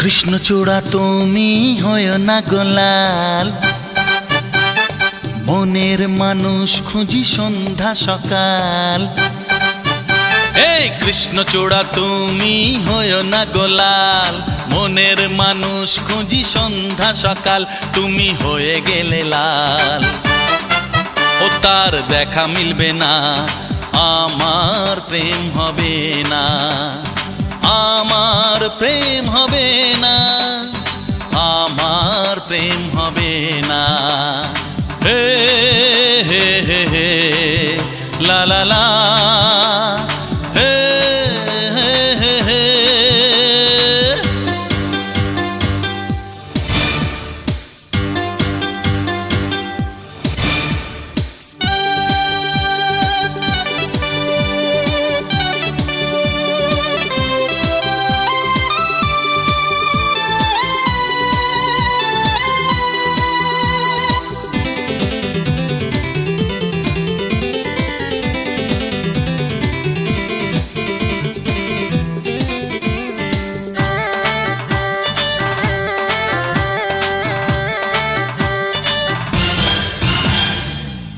কৃষ্ণচূড়া তুমি হয় না গোলাল, মনের মানুষ খুঁজি সন্ধ্যা সকাল। এই কৃষ্ণচূড়া তুমি হয় না গোলাল, মনের মানুষ খুঁজি সন্ধ্যা সকাল। তুমি হয়ে গেলে লাল, ও তার দেখা মিলবে না, আমার প্রেম হবে না, আমার প্রেম হবে না, আমার প্রেম হবে না। হে হে হে হে লা লা লা, হে হে হে হে।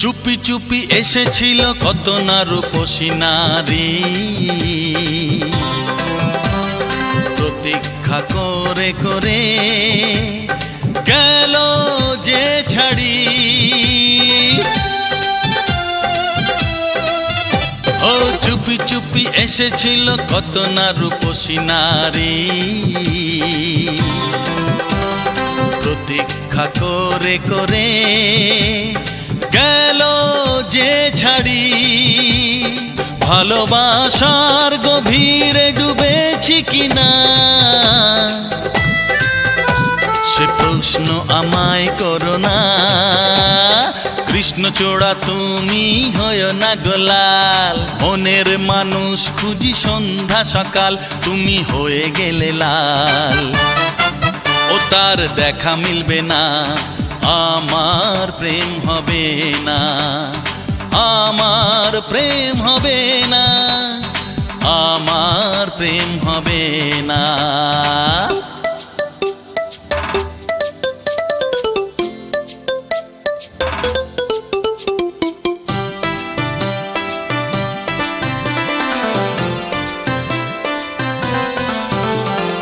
চুপি চুপি এসেছিল কত না রূপসী নারী, প্রতীক্ষা করে করে গেল যে ছাড়ি। ও চুপি চুপি এসেছিল কত না রূপসী নারী, প্রতীক্ষা করে করে গেল যে ছাড়ি। ভালোবাসার গভীরে ডুবেছি কিনা, সে প্রশ্ন আমায় করো না। কৃষ্ণচূড়া তুমি হয় না গোলাল, মনের মানুষ খুঁজি সন্ধ্যা সকাল। তুমি হয়ে গেলে লাল, ও তার দেখা মিলবে না, আমার প্রেম হবে না, আমার প্রেম হবে না, আমার প্রেম হবে না।